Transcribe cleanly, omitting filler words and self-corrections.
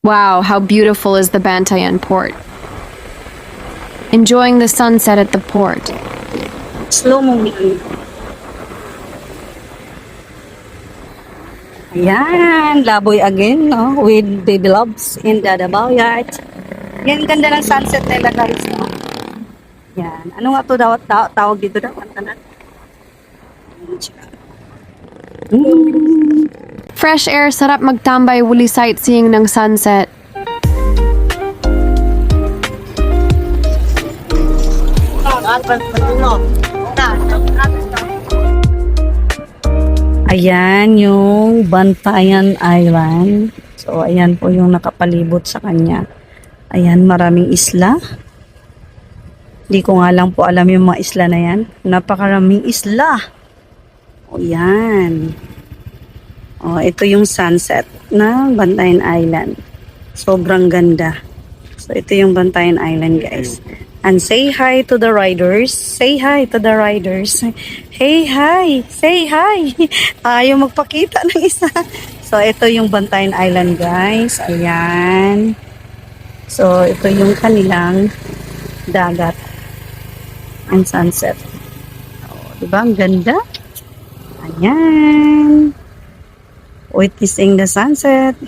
Wow, how beautiful is the Bantayan port. Enjoying the sunset at the port. Slow mo yan. Ayan, laboy again, no? With baby loves in the Davao Yard. Yan, ganda ng sunset nila, guys, no? Yan. Ano nga to daw, tawag dito daw? Ang tanan? Fresh air, sarap magtambay, wuli sightseeing ng sunset. Ayan yung Bantayan Island. So, ayan po yung nakapalibot sa kanya. Ayan, maraming isla. Hindi ko nga lang po alam yung mga isla na yan. Napakaraming isla. O, yan. O, ito yung sunset ng Bantayan Island. Sobrang ganda. So, ito yung Bantayan Island, guys. And say hi to the riders. Say hi to the riders. Hey, hi! Say hi! Ayaw magpakita ng isa. So, ito yung Bantayan Island, guys. Ayan. So, ito yung kanilang dagat and sunset. Oh, diba? Ang ganda. Ayan. Witnessing the sunset.